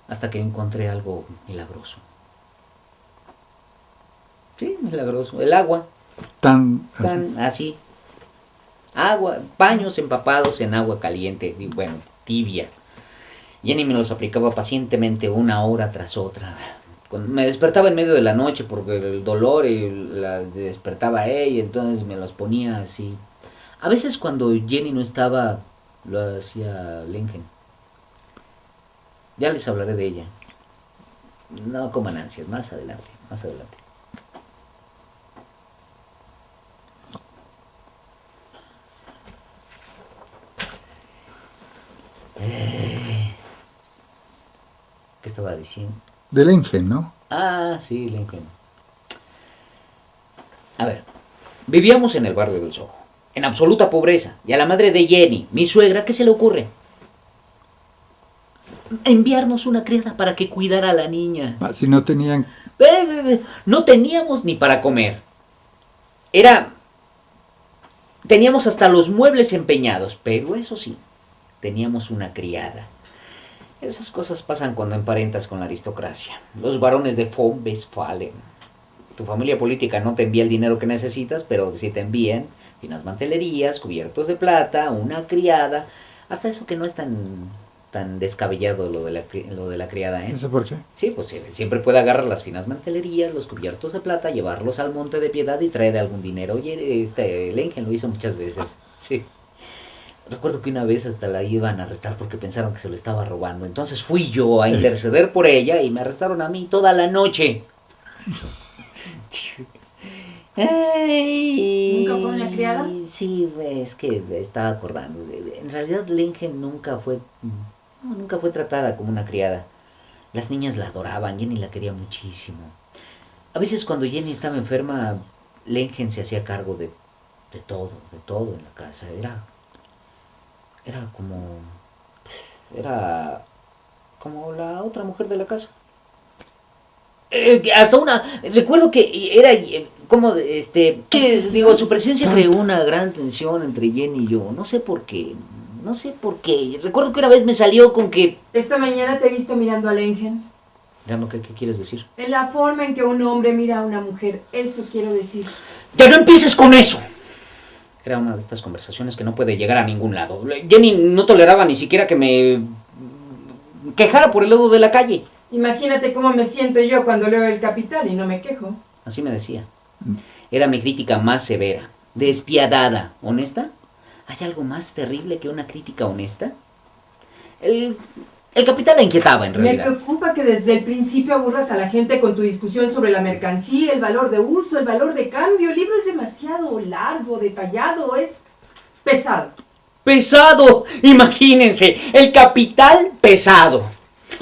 Speaker 1: Hasta que encontré algo milagroso. Sí, milagroso. El agua.
Speaker 2: Tan así.
Speaker 1: Tan así. Agua, baños empapados en agua caliente, y bueno, tibia. Jenny me los aplicaba pacientemente una hora tras otra. Cuando me despertaba en medio de la noche porque el dolor y la despertaba a ella, entonces me los ponía así. A veces cuando Jenny no estaba, lo hacía Lingen. Ya les hablaré de ella. No coman ansias, más adelante, más adelante. ¿Qué estaba diciendo?
Speaker 2: Del Engen, ¿no?
Speaker 1: Ah, sí, Lincoln. A ver, vivíamos en el barrio del Soho, en absoluta pobreza, y a la madre de Jenny, mi suegra, ¿qué se le ocurre? Enviarnos una criada para que cuidara a la niña.
Speaker 2: Si no tenían...
Speaker 1: No teníamos ni para comer. Teníamos hasta los muebles empeñados, pero eso sí, teníamos una criada. Esas cosas pasan cuando emparentas con la aristocracia. Los varones de von Westphalen. Tu familia política no te envía el dinero que necesitas, pero sí te envían finas mantelerías, cubiertos de plata, una criada. Hasta eso que no es tan descabellado lo de la criada, ¿eh?
Speaker 2: ¿Eso por qué?
Speaker 1: Sí, pues siempre puede agarrar las finas mantelerías, los cubiertos de plata, llevarlos al Monte de Piedad y traer algún dinero. Oye, Lengen lo hizo muchas veces. Sí. Recuerdo que una vez hasta la iban a arrestar porque pensaron que se lo estaba robando. Entonces fui yo a interceder por ella y me arrestaron a mí toda la noche. Ay,
Speaker 3: ¿Nunca fue una criada?
Speaker 1: Sí, es que me estaba acordando. En realidad Lengen nunca fue tratada como una criada. Las niñas la adoraban, Jenny la quería muchísimo. A veces cuando Jenny estaba enferma, Lengen se hacía cargo de todo en la casa. Era como la otra mujer de la casa. Recuerdo que era su presencia creó una gran tensión entre Jenny y yo. No sé por qué. Recuerdo que una vez me salió con que...
Speaker 3: Esta mañana te he visto mirando al Engen.
Speaker 1: ¿Qué quieres decir?
Speaker 3: En la forma en que un hombre mira a una mujer, eso quiero decir.
Speaker 1: ¡Ya no empieces con eso! Era una de estas conversaciones que no puede llegar a ningún lado. Jenny no toleraba ni siquiera que me quejara por el lodo de la calle.
Speaker 3: Imagínate cómo me siento yo cuando leo El Capital y no me quejo.
Speaker 1: Así me decía. Era mi crítica más severa, despiadada, honesta. ¿Hay algo más terrible que una crítica honesta? El Capital la inquietaba, en realidad.
Speaker 3: Me preocupa que desde el principio aburras a la gente con tu discusión sobre la mercancía, el valor de uso, el valor de cambio. El libro es demasiado largo, detallado, es pesado.
Speaker 1: ¡Pesado! Imagínense, El Capital pesado.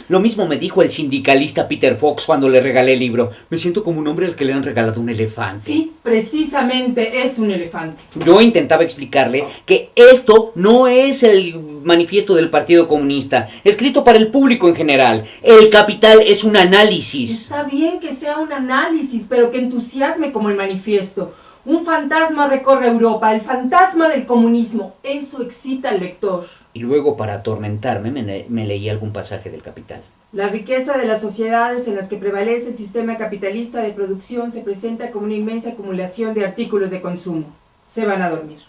Speaker 1: Lo mismo me dijo el sindicalista Peter Fox cuando le regalé el libro. Me siento como un hombre al que le han regalado un elefante.
Speaker 3: Sí, precisamente es un elefante.
Speaker 1: Yo intentaba explicarle que esto no es el manifiesto del Partido Comunista, escrito para el público en general. El Capital es un análisis.
Speaker 3: Está bien que sea un análisis, pero que entusiasme como el manifiesto. Un fantasma recorre Europa, el fantasma del comunismo. Eso excita al lector.
Speaker 1: Y luego, para atormentarme, me leí algún pasaje del Capital.
Speaker 3: La riqueza de las sociedades en las que prevalece el sistema capitalista de producción se presenta como una inmensa acumulación de artículos de consumo. Se van a dormir.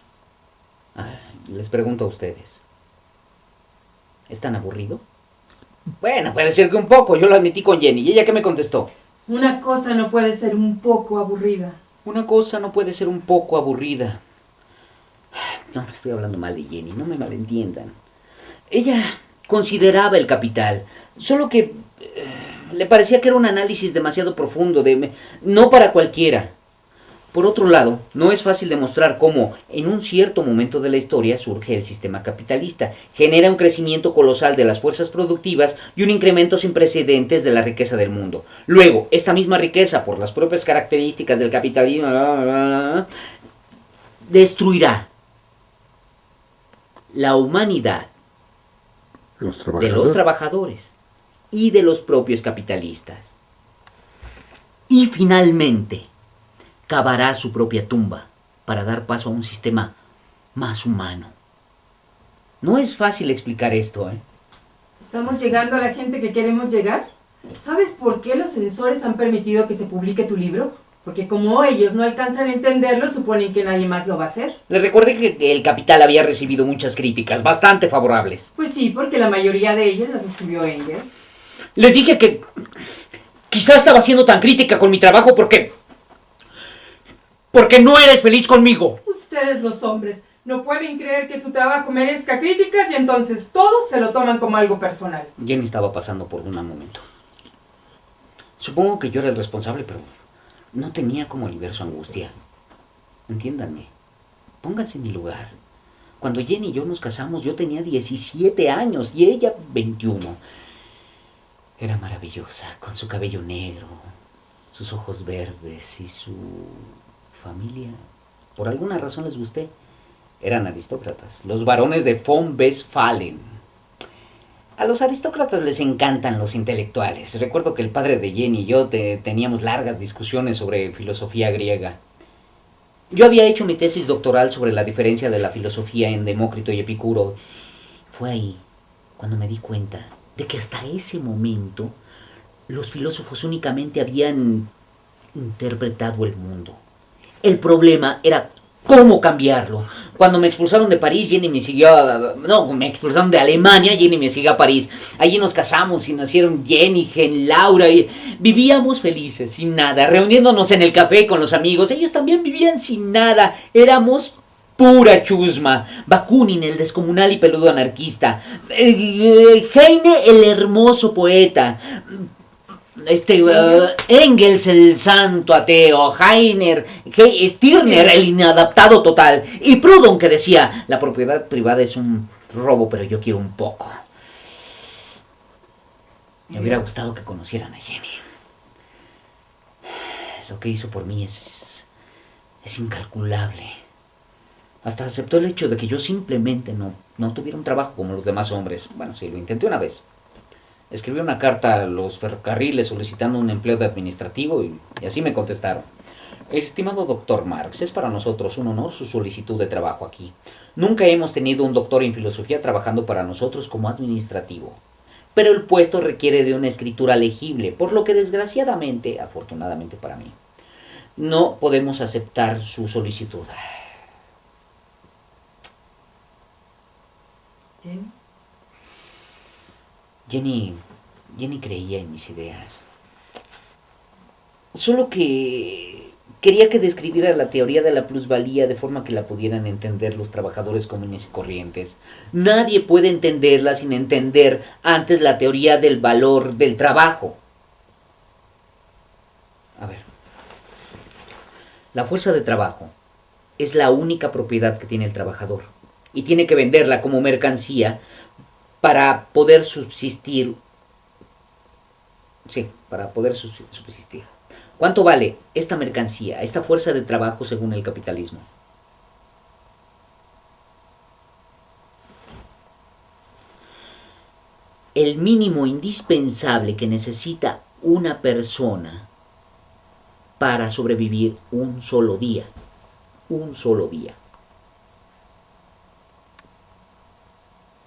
Speaker 1: Les pregunto a ustedes. ¿Es tan aburrido? Bueno, puede ser que un poco. Yo lo admití con Jenny. ¿Y ella qué me contestó?
Speaker 3: Una cosa no puede ser un poco aburrida.
Speaker 1: Una cosa no puede ser un poco aburrida. No estoy hablando mal de Jenny, no me malentiendan. Ella consideraba El Capital, solo que le parecía que era un análisis demasiado profundo, no para cualquiera. Por otro lado, no es fácil demostrar cómo, en un cierto momento de la historia, surge el sistema capitalista, genera un crecimiento colosal de las fuerzas productivas y un incremento sin precedentes de la riqueza del mundo. Luego, esta misma riqueza, por las propias características del capitalismo, destruirá la humanidad de los trabajadores y de los propios capitalistas. Y finalmente, cavará su propia tumba para dar paso a un sistema más humano. No es fácil explicar esto, ¿eh?
Speaker 3: ¿Estamos llegando a la gente que queremos llegar? ¿Sabes por qué los censores han permitido que se publique tu libro? Porque como ellos no alcanzan a entenderlo, suponen que nadie más lo va a hacer.
Speaker 1: Les recordé que El Capital había recibido muchas críticas, bastante favorables.
Speaker 3: Pues sí, porque la mayoría de ellas las escribió Engels.
Speaker 1: Le dije que quizá estaba siendo tan crítica con mi trabajo porque no eres feliz conmigo.
Speaker 3: Ustedes los hombres no pueden creer que su trabajo merezca críticas y entonces todos se lo toman como algo personal.
Speaker 1: Jenny estaba pasando por un mal momento. Supongo que yo era el responsable, pero no tenía cómo aliviar su angustia. Entiéndanme, pónganse en mi lugar. Cuando Jenny y yo nos casamos, yo tenía 17 años y ella 21. Era maravillosa, con su cabello negro, sus ojos verdes y su familia. Por alguna razón les gusté. Eran aristócratas, los barones de von Westphalen. A los aristócratas les encantan los intelectuales. Recuerdo que el padre de Jenny y yo teníamos largas discusiones sobre filosofía griega. Yo había hecho mi tesis doctoral sobre la diferencia de la filosofía en Demócrito y Epicuro. Fue ahí cuando me di cuenta de que hasta ese momento los filósofos únicamente habían interpretado el mundo. El problema era cómo cambiarlo. Cuando me expulsaron de París, Jenny me siguió me expulsaron de Alemania, Jenny me siguió a París. Allí nos casamos y nacieron Jenny, Laura, y vivíamos felices, sin nada, reuniéndonos en el café con los amigos. Ellos también vivían sin nada, éramos pura chusma. Bakunin, el descomunal y peludo anarquista. Heine, el hermoso poeta. Engels, el santo ateo. Stirner, el inadaptado total. Y Proudhon, que decía: la propiedad privada es un robo, pero yo quiero un poco. Me hubiera gustado que conocieran a Jenny. Lo que hizo por mí es incalculable. Hasta aceptó el hecho de que yo simplemente no tuviera un trabajo como los demás hombres. Bueno, sí, lo intenté una vez. Escribí una carta a los ferrocarriles solicitando un empleo de administrativo y así me contestaron: estimado doctor Marx, es para nosotros un honor su solicitud de trabajo aquí. Nunca hemos tenido un doctor en filosofía trabajando para nosotros como administrativo, pero el puesto requiere de una escritura legible, por lo que desgraciadamente, afortunadamente para mí, no podemos aceptar su solicitud. Jenny creía en mis ideas. Solo que quería que describiera la teoría de la plusvalía de forma que la pudieran entender los trabajadores comunes y corrientes. Nadie puede entenderla sin entender antes la teoría del valor del trabajo. A ver, la fuerza de trabajo es la única propiedad que tiene el trabajador y tiene que venderla como mercancía para poder subsistir. Sí, para poder subsistir. ¿Cuánto vale esta mercancía, esta fuerza de trabajo según el capitalismo? El mínimo indispensable que necesita una persona para sobrevivir un solo día. Un solo día.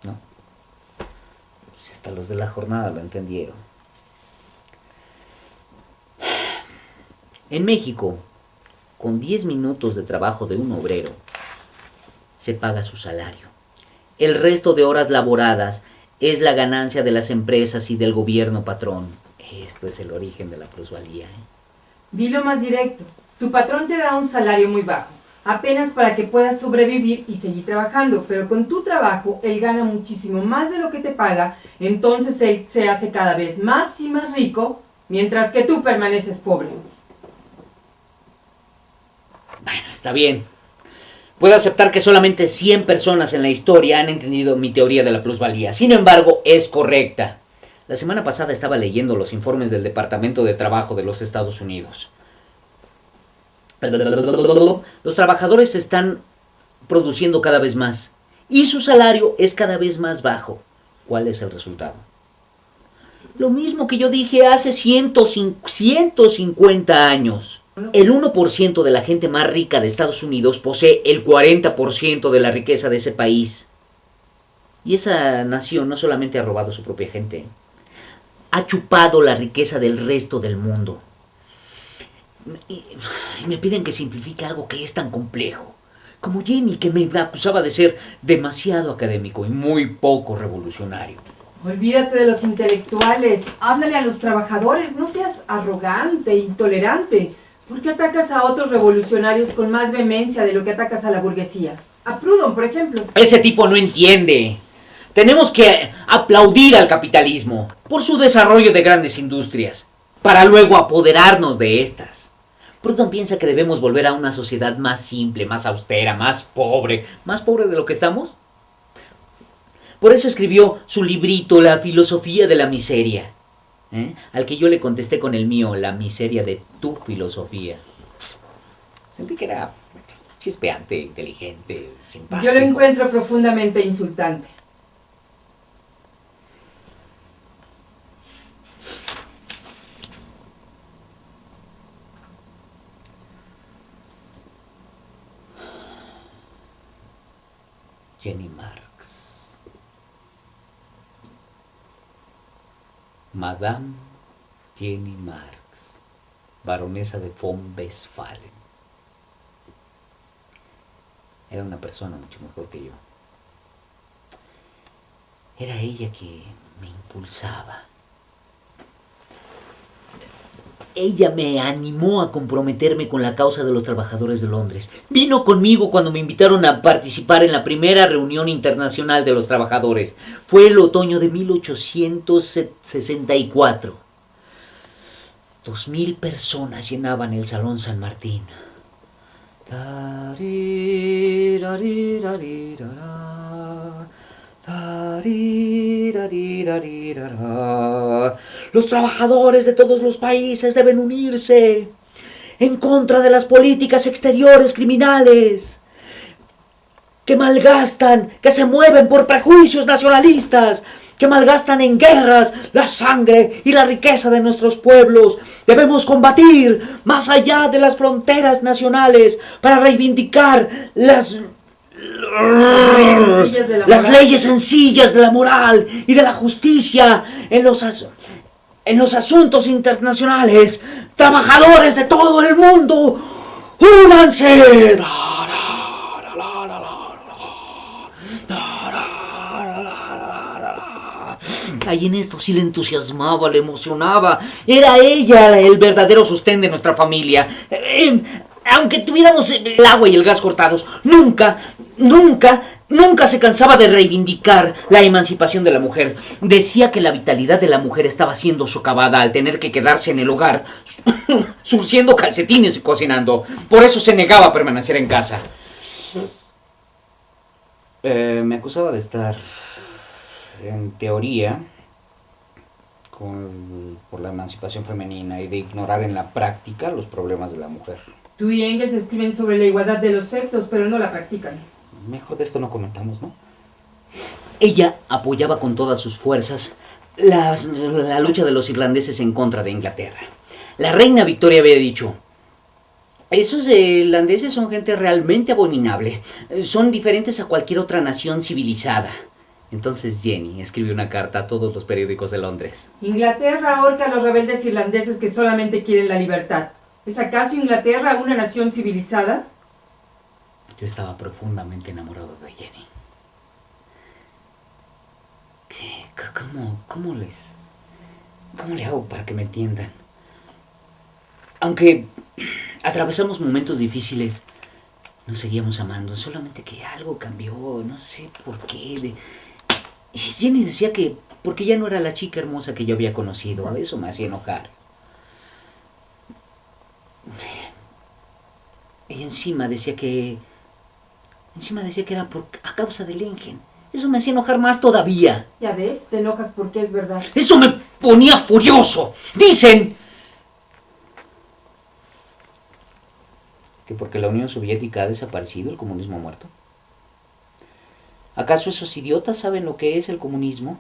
Speaker 1: ¿No? Pues hasta los de la jornada lo entendieron. En México, con 10 minutos de trabajo de un obrero, se paga su salario. El resto de horas laboradas es la ganancia de las empresas y del gobierno patrón. Esto es el origen de la plusvalía, ¿eh?
Speaker 3: Dilo más directo. Tu patrón te da un salario muy bajo, apenas para que puedas sobrevivir y seguir trabajando, pero con tu trabajo él gana muchísimo más de lo que te paga, entonces él se hace cada vez más y más rico, mientras que tú permaneces pobre.
Speaker 1: Está bien. Puedo aceptar que solamente 100 personas en la historia han entendido mi teoría de la plusvalía. Sin embargo, es correcta. La semana pasada estaba leyendo los informes del Departamento de Trabajo de los Estados Unidos. Los trabajadores están produciendo cada vez más y su salario es cada vez más bajo. ¿Cuál es el resultado? Lo mismo que yo dije hace 150 años. El 1% de la gente más rica de Estados Unidos posee el 40% de la riqueza de ese país. Y esa nación no solamente ha robado a su propia gente, ha chupado la riqueza del resto del mundo. Y me piden que simplifique algo que es tan complejo. Como Jenny, que me acusaba de ser demasiado académico y muy poco revolucionario.
Speaker 3: Olvídate de los intelectuales, háblale a los trabajadores, no seas arrogante, intolerante. ¿Por qué atacas a otros revolucionarios con más vehemencia de lo que atacas a la burguesía? A Proudhon, por ejemplo.
Speaker 1: Ese tipo no entiende. Tenemos que aplaudir al capitalismo por su desarrollo de grandes industrias, para luego apoderarnos de estas. Proudhon piensa que debemos volver a una sociedad más simple, más austera, más pobre de lo que estamos. Por eso escribió su librito, La filosofía de la miseria, al que yo le contesté con el mío, La miseria de tu filosofía. Sentí que era chispeante, inteligente, simpático.
Speaker 3: Yo lo encuentro profundamente insultante.
Speaker 1: Jenny Marx. Madame Jenny Marx, baronesa de von Westphalen. Era una persona mucho mejor que yo. Era ella que me impulsaba. Ella me animó a comprometerme con la causa de los trabajadores de Londres. Vino conmigo cuando me invitaron a participar en la primera reunión internacional de los trabajadores. Fue el otoño de 1864. 2000 personas llenaban el Salón San Martín. Los trabajadores de todos los países deben unirse en contra de las políticas exteriores criminales que malgastan, que se mueven por prejuicios nacionalistas, que malgastan en guerras la sangre y la riqueza de nuestros pueblos. Debemos combatir más allá de las fronteras nacionales para reivindicar las leyes sencillas de la moral y de la justicia en los asuntos internacionales. Trabajadores de todo el mundo, únanse. Y en esto sí le entusiasmaba, le emocionaba. Era ella el verdadero sostén de nuestra familia. Aunque tuviéramos el agua y el gas cortados, nunca se cansaba de reivindicar la emancipación de la mujer. Decía que la vitalidad de la mujer estaba siendo socavada al tener que quedarse en el hogar, surciendo calcetines y cocinando. Por eso se negaba a permanecer en casa. Me acusaba de estar, en teoría, por la emancipación femenina y de ignorar en la práctica los problemas de la mujer.
Speaker 3: Tú y Engels escriben sobre la igualdad de los sexos, pero no la practican.
Speaker 1: Mejor de esto no comentamos, ¿no? Ella apoyaba con todas sus fuerzas la lucha de los irlandeses en contra de Inglaterra. La reina Victoria había dicho: esos irlandeses son gente realmente abominable. Son diferentes a cualquier otra nación civilizada. Entonces Jenny escribió una carta a todos los periódicos de Londres.
Speaker 3: Inglaterra ahorca a los rebeldes irlandeses que solamente quieren la libertad. ¿Es acaso Inglaterra una nación civilizada?
Speaker 1: Yo estaba profundamente enamorado de Jenny. Sí, ¿cómo le hago para que me entiendan? Aunque atravesamos momentos difíciles, nos seguíamos amando, solamente que algo cambió, no sé por qué. Jenny decía que porque ya no era la chica hermosa que yo había conocido, eso me hacía enojar. Y encima decía que era a causa del Engen. Eso me hacía enojar más todavía.
Speaker 3: Ya ves, te enojas porque es verdad.
Speaker 1: Eso me ponía furioso. Dicen que porque la Unión Soviética ha desaparecido, el comunismo ha muerto. ¿Acaso esos idiotas saben lo que es el comunismo?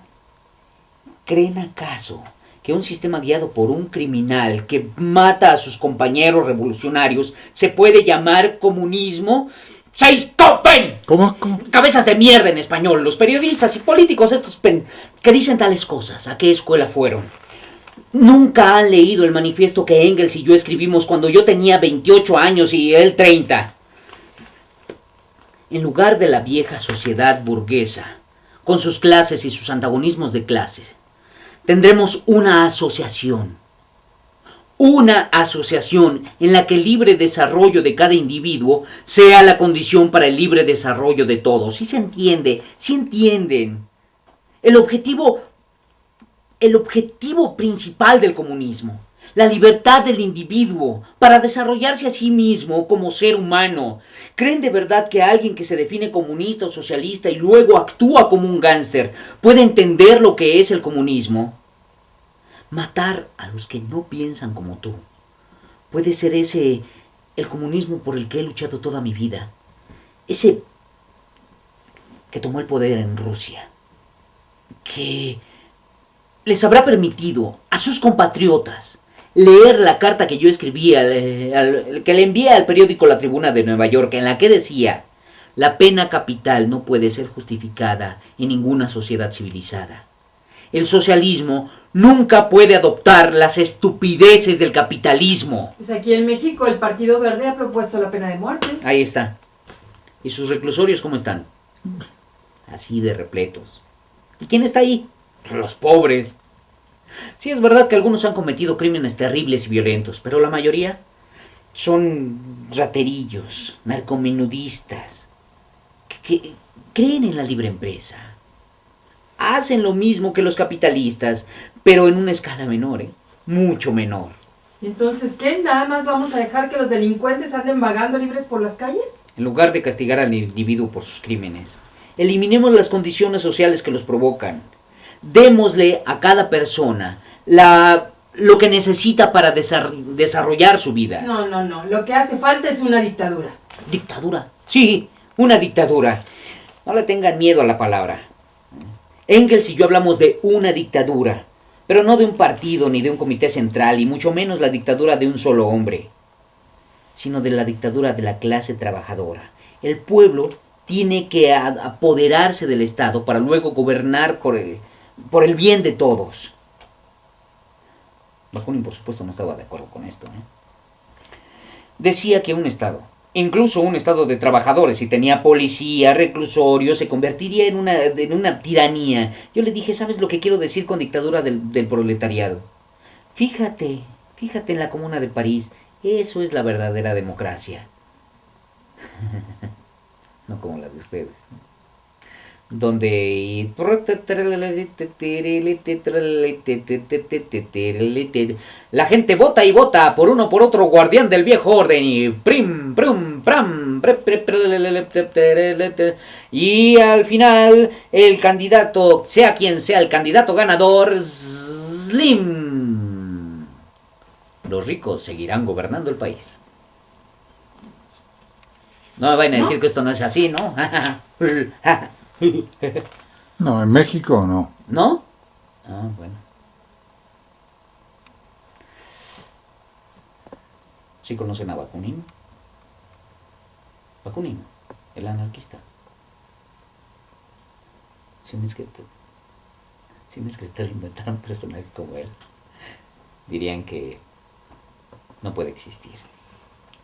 Speaker 1: ¿Creen acaso que un sistema guiado por un criminal que mata a sus compañeros revolucionarios se puede llamar comunismo? ¡Seiskofen!
Speaker 2: ¿Cómo?
Speaker 1: Cabezas de mierda en español. Los periodistas y políticos estos que dicen tales cosas, ¿a qué escuela fueron? Nunca han leído el manifiesto que Engels y yo escribimos cuando yo tenía 28 años y él 30. En lugar de la vieja sociedad burguesa, con sus clases y sus antagonismos de clases, tendremos una asociación en la que el libre desarrollo de cada individuo sea la condición para el libre desarrollo de todos. ¿Sí se entiende? ¿Sí entienden? El objetivo principal del comunismo, la libertad del individuo para desarrollarse a sí mismo como ser humano. ¿Creen de verdad que alguien que se define comunista o socialista y luego actúa como un gángster puede entender lo que es el comunismo? Matar a los que no piensan como tú. Puede ser ese el comunismo por el que he luchado toda mi vida. Ese que tomó el poder en Rusia. Que les habrá permitido a sus compatriotas leer la carta que yo escribí, que le envié al periódico La Tribuna de Nueva York, en la que decía: la pena capital no puede ser justificada en ninguna sociedad civilizada. El socialismo nunca puede adoptar las estupideces del capitalismo.
Speaker 3: Pues aquí en México el Partido Verde ha propuesto la pena de muerte.
Speaker 1: Ahí está. ¿Y sus reclusorios cómo están? Así de repletos. ¿Y quién está ahí? Los pobres. Sí, es verdad que algunos han cometido crímenes terribles y violentos, pero la mayoría son raterillos, narcomenudistas, que creen en la libre empresa. Hacen lo mismo que los capitalistas, pero en una escala menor, mucho menor.
Speaker 3: Entonces, ¿qué? ¿Nada más vamos a dejar que los delincuentes anden vagando libres por las calles?
Speaker 1: En lugar de castigar al individuo por sus crímenes, eliminemos las condiciones sociales que los provocan. Démosle a cada persona lo que necesita para desarrollar su vida.
Speaker 3: No. Lo que hace falta es una dictadura.
Speaker 1: ¿Dictadura? Sí, una dictadura. No le tengan miedo a la palabra. Engels y yo hablamos de una dictadura, pero no de un partido ni de un comité central, y mucho menos la dictadura de un solo hombre, sino de la dictadura de la clase trabajadora. El pueblo tiene que apoderarse del Estado para luego gobernar por el bien de todos. Bakunin, por supuesto, no estaba de acuerdo con esto, Decía que un Estado, incluso un Estado de trabajadores, si tenía policía, reclusorio, se convertiría en una tiranía. Yo le dije: ¿sabes lo que quiero decir con dictadura del proletariado? Fíjate en la Comuna de París. Eso es la verdadera democracia. No como la de ustedes. Donde la gente vota y vota por uno por otro guardián del viejo orden y prim, prum, pram, y al final el candidato, sea quien sea el candidato ganador, Slim. Los ricos seguirán gobernando el país. No me vayan a decir que esto no es así, ¿no?
Speaker 2: No, en México no.
Speaker 1: ¿No? Ah, bueno. ¿Sí conocen a Bakunin? Bakunin, el anarquista. Si un escritor inventara un personaje como él, dirían que no puede existir,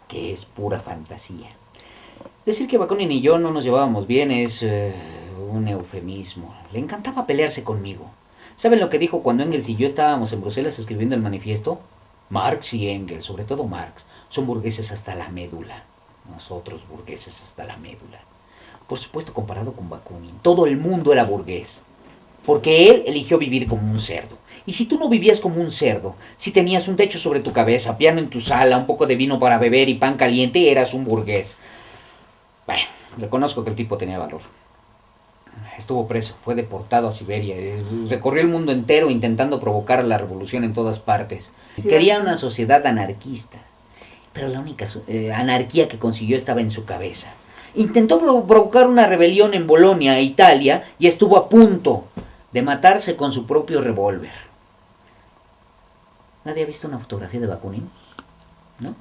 Speaker 1: que es pura fantasía. Decir que Bakunin y yo no nos llevábamos bien es un eufemismo. Le encantaba pelearse conmigo. ¿Saben lo que dijo cuando Engels y yo estábamos en Bruselas escribiendo el manifiesto? Marx y Engels, sobre todo Marx, son burgueses hasta la médula. Nosotros burgueses hasta la médula. Por supuesto, comparado con Bakunin, todo el mundo era burgués. Porque él eligió vivir como un cerdo. Y si tú no vivías como un cerdo, si tenías un techo sobre tu cabeza, piano en tu sala, un poco de vino para beber y pan caliente, eras un burgués. Bueno, reconozco que el tipo tenía valor. Estuvo preso, fue deportado a Siberia, recorrió el mundo entero intentando provocar la revolución en todas partes. Sí. Quería una sociedad anarquista, pero la única anarquía que consiguió estaba en su cabeza. Intentó provocar una rebelión en Bolonia, Italia, y estuvo a punto de matarse con su propio revólver. ¿Nadie ha visto una fotografía de Bakunin? ¿No?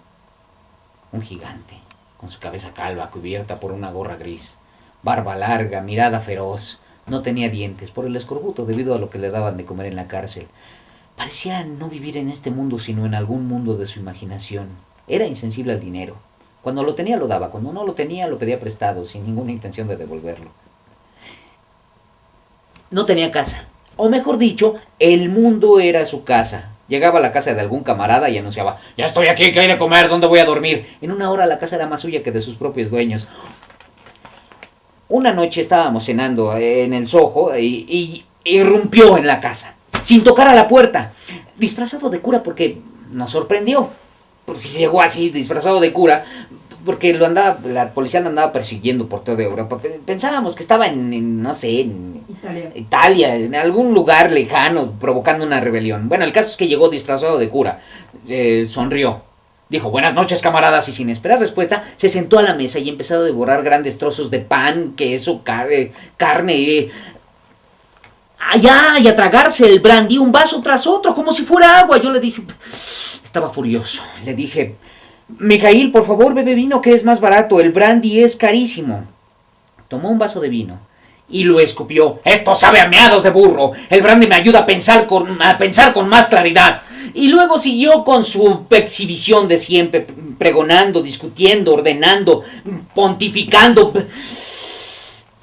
Speaker 1: Un gigante, con su cabeza calva cubierta por una gorra gris, barba larga, mirada feroz. No tenía dientes por el escorbuto debido a lo que le daban de comer en la cárcel. Parecía no vivir en este mundo sino en algún mundo de su imaginación. Era insensible al dinero. Cuando lo tenía lo daba, cuando no lo tenía lo pedía prestado, sin ninguna intención de devolverlo. No tenía casa, o mejor dicho, el mundo era su casa. Llegaba a la casa de algún camarada y anunciaba: ya estoy aquí, ¿qué hay de comer? ¿Dónde voy a dormir? En una hora la casa era más suya que de sus propios dueños. Una noche estábamos cenando en el Soho y irrumpió en la casa, sin tocar a la puerta, disfrazado de cura porque nos sorprendió. Porque si llegó así, disfrazado de cura, porque la policía lo andaba persiguiendo por toda Europa. Pensábamos que estaba no sé, en Italia, en algún lugar lejano, provocando una rebelión. Bueno, el caso es que llegó disfrazado de cura, sonrió, dijo: buenas noches, camaradas, y sin esperar respuesta, se sentó a la mesa y empezó a devorar grandes trozos de pan, queso, carne, y a tragarse el brandy un vaso tras otro, como si fuera agua. Yo le dije, estaba furioso, le dije: Mijail, por favor, bebe vino, que es más barato, el brandy es carísimo. Tomó un vaso de vino y lo escupió. Esto sabe a meados de burro, el brandy me ayuda a pensar con más claridad. Y luego siguió con su exhibición de siempre, pregonando, discutiendo, ordenando, pontificando.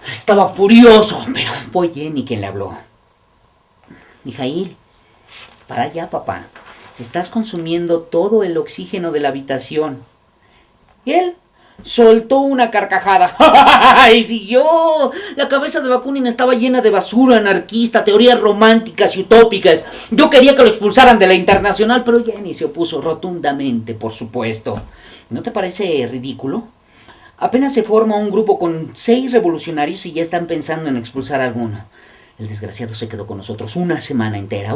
Speaker 1: Estaba furioso, pero fue Jenny quien le habló. Mijail, para allá, papá. Estás consumiendo todo el oxígeno de la habitación. Y él soltó una carcajada. Y siguió. La cabeza de Bakunin estaba llena de basura anarquista, teorías románticas y utópicas. Yo quería que lo expulsaran de la Internacional, pero Jenny se opuso rotundamente, por supuesto. ¿No te parece ridículo? Apenas se forma un grupo con 6 revolucionarios y ya están pensando en expulsar a alguno. El desgraciado se quedó con nosotros una semana entera.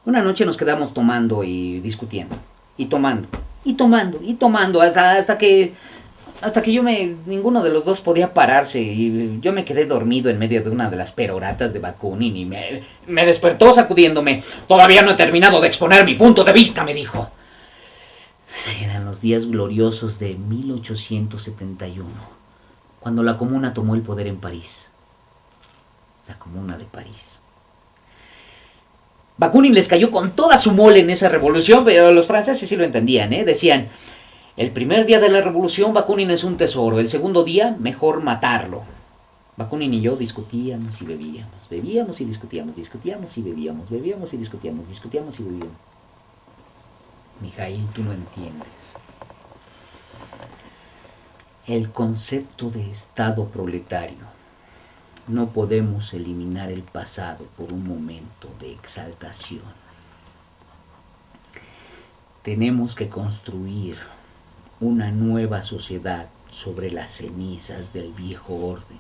Speaker 1: Una noche nos quedamos tomando y discutiendo. Y tomando. Hasta que ninguno de los dos podía pararse. Y yo me quedé dormido en medio de una de las peroratas de Bakunin. Y me despertó sacudiéndome. Todavía no he terminado de exponer mi punto de vista, me dijo. Eran los días gloriosos de 1871, cuando la Comuna tomó el poder en París. La Comuna de París. Bakunin les cayó con toda su mole en esa revolución, pero los franceses sí lo entendían, Decían: el primer día de la revolución Bakunin es un tesoro, el segundo día mejor matarlo. Bakunin y yo discutíamos y bebíamos y discutíamos y bebíamos y discutíamos y bebíamos. Mijail, tú no entiendes. El concepto de Estado proletario. No podemos eliminar el pasado por un momento de exaltación. Tenemos que construir una nueva sociedad sobre las cenizas del viejo orden.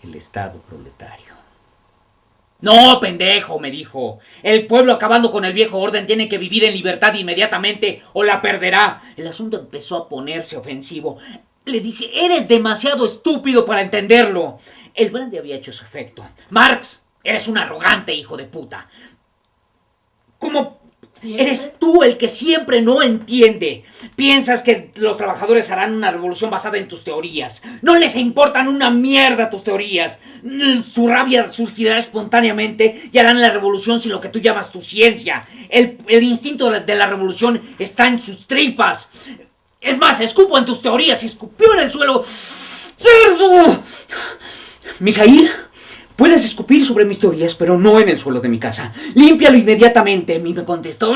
Speaker 1: El Estado proletario. No, pendejo, me dijo. El pueblo, acabando con el viejo orden, tiene que vivir en libertad inmediatamente o la perderá. El asunto empezó a ponerse ofensivo. Le dije: eres demasiado estúpido para entenderlo. El brandy había hecho su efecto. Marx, eres un arrogante hijo de puta. ¿Cómo? ¿Siempre? Eres tú el que siempre no entiende. Piensas que los trabajadores harán una revolución basada en tus teorías. No les importan una mierda tus teorías. Su rabia surgirá espontáneamente y harán la revolución sin lo que tú llamas tu ciencia. El instinto de la revolución está en sus tripas. Es más, escupo en tus teorías y escupió en el suelo. ¡Cerdo! Mijail, puedes escupir sobre mis teorías, pero no en el suelo de mi casa. Límpialo inmediatamente. Me contestó: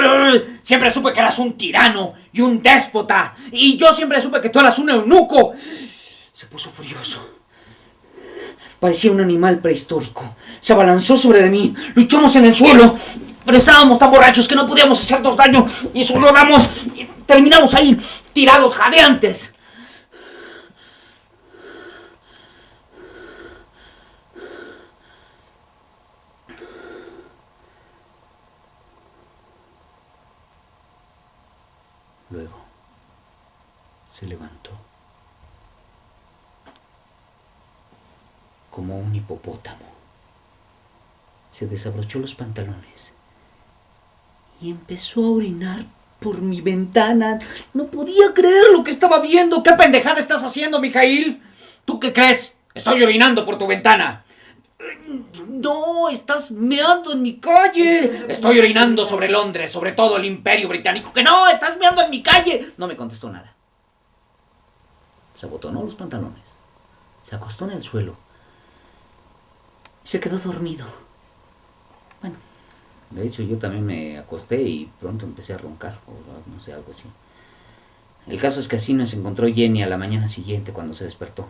Speaker 1: siempre supe que eras un tirano y un déspota. Y yo siempre supe que tú eras un eunuco. Se puso furioso. Parecía un animal prehistórico. Se abalanzó sobre de mí. Luchamos en el suelo. Pero estábamos tan borrachos que no podíamos hacernos daño. Y solo terminamos ahí, tirados, jadeantes. Luego se levantó como un hipopótamo. Se desabrochó los pantalones y empezó a orinar por mi ventana. No podía creer lo que estaba viendo. ¿Qué pendejada estás haciendo, Mijail? ¿Tú qué crees? Estoy orinando por tu ventana. No, estás meando en mi calle. Estoy orinando sobre Londres, sobre todo el Imperio Británico. ¡Que no! ¡Estás meando en mi calle! No me contestó nada. Se abotonó los pantalones, se acostó en el suelo y se quedó dormido. Bueno, de hecho yo también me acosté y pronto empecé a roncar, o no sé, algo así. El caso es que así nos encontró Jenny a la mañana siguiente cuando se despertó.